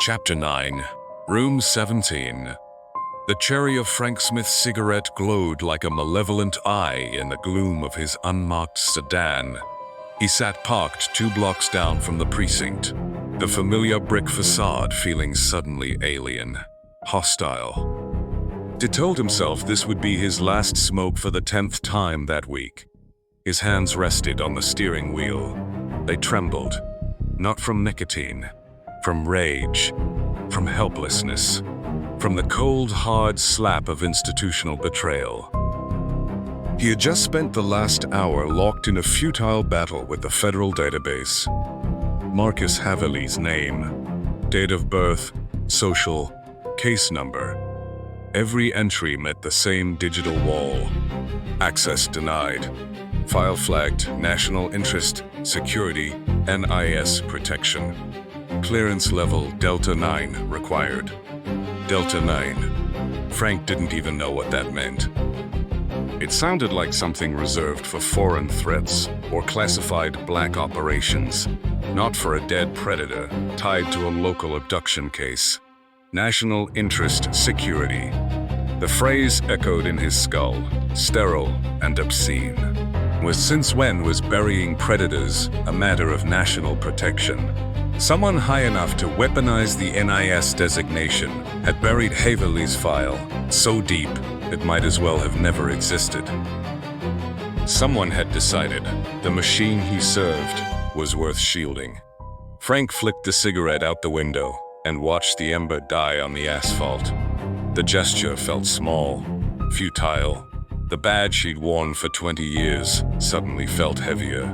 Chapter 9, Room 17. The cherry of Frank Smith's cigarette glowed like a malevolent eye in the gloom of his unmarked sedan. He sat parked 2 blocks down from the precinct, the familiar brick facade feeling suddenly alien, hostile. He told himself this would be his last smoke for the 10th time that week. His hands rested on the steering wheel. They trembled, not from nicotine, from rage, from helplessness, from the cold, hard slap of institutional betrayal. He had just spent the last hour locked in a futile battle with the federal database. Marcus Haveli's name, date of birth, social, case number. Every entry met the same digital wall. Access denied. File flagged national interest, security, NIS protection. Clearance level Delta 9 required. Delta 9. Frank didn't even know what that meant. It sounded like something reserved for foreign threats or classified black operations, not for a dead predator tied to a local abduction case. National interest security. The phrase echoed in his skull, sterile and obscene. Since when was burying predators a matter of national protection? Someone high enough to weaponize the NIS designation had buried Haveli's file so deep it might as well have never existed. Someone had decided the machine he served was worth shielding. Frank flicked the cigarette out the window and watched the ember die on the asphalt. The gesture felt small, futile. The badge she'd worn for 20 years suddenly felt heavier.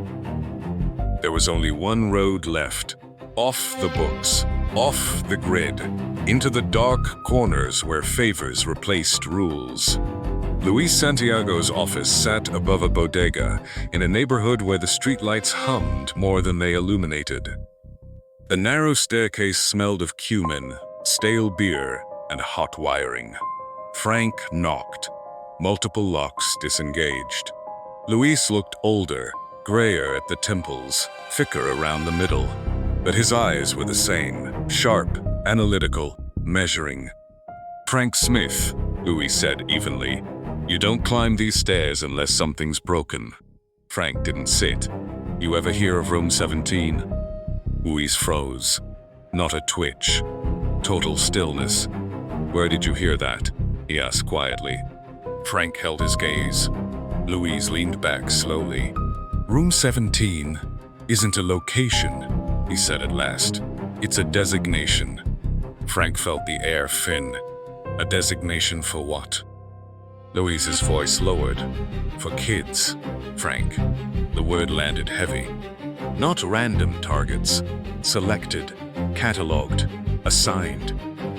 There was only one road left. Off the books, off the grid, into the dark corners where favors replaced rules. Luis Santiago's office sat above a bodega in a neighborhood where the streetlights hummed more than they illuminated. The narrow staircase smelled of cumin, stale beer, and hot wiring. Frank knocked. Multiple locks disengaged. Luis looked older, grayer at the temples, thicker around the middle. But his eyes were the same, sharp, analytical, measuring. "Frank Smith," Luis said evenly, "you don't climb these stairs unless something's broken." Frank didn't sit. "You ever hear of Room 17? Luis froze. Not a twitch. Total stillness. "Where did you hear that?" he asked quietly. Frank held his gaze. Luis leaned back slowly. "Room 17 isn't a location," he said at last. "It's a designation." Frank felt the air thin. A designation for what? Luis's voice lowered. "For kids, Frank." The word landed heavy. "Not random targets. Selected, catalogued, assigned.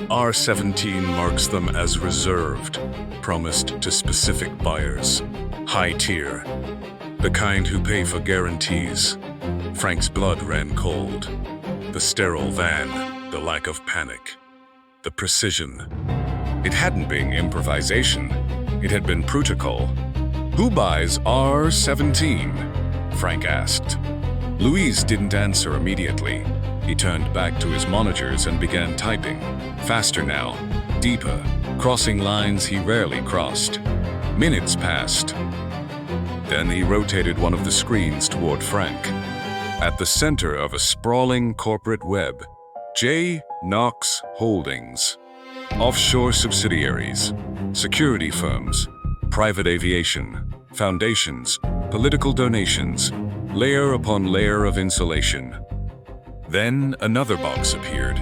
R17 marks them as reserved, promised to specific buyers. High tier. The kind who pay for guarantees." Frank's blood ran cold. The sterile van, the lack of panic, the precision. It hadn't been improvisation. It had been protocol. "Who buys R17? Frank asked. Luis didn't answer immediately. He turned back to his monitors and began typing. Faster now, deeper, crossing lines he rarely crossed. Minutes passed. Then he rotated one of the screens toward Frank. At the center of a sprawling corporate web, J. Knox Holdings. Offshore subsidiaries, security firms, private aviation, foundations, political donations, layer upon layer of insulation. Then another box appeared.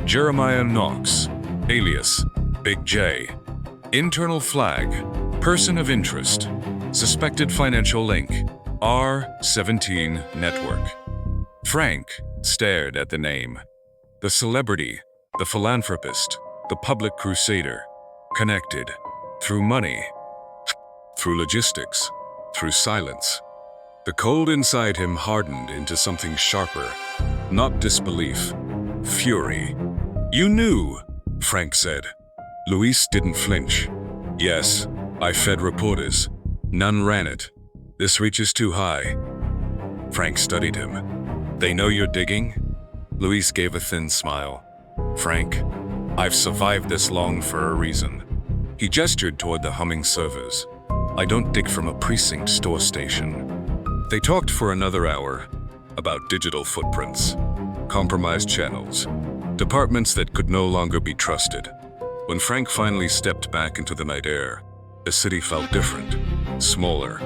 Jeremiah Knox, alias Big J. Internal flag, person of interest, suspected financial link, R17 network. Frank stared at the name. The celebrity, the philanthropist, the public crusader, connected through money, through logistics, through silence. The cold inside him hardened into something sharper, not disbelief, fury. "You knew," Frank said. Luis didn't flinch. "Yes, I fed reporters. None ran it. This reaches too high." Frank studied him. "They know you're digging?" Luis gave a thin smile. Frank, I've survived this long for a reason. He gestured toward the humming servers. I don't dig from a precinct store station. They talked for another hour about digital footprints, compromised channels, departments that could no longer be trusted. When Frank finally stepped back into the night air, the city felt different, smaller,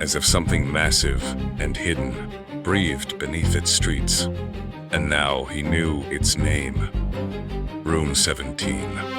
as if something massive and hidden breathed beneath its streets. And now he knew its name. Room 17.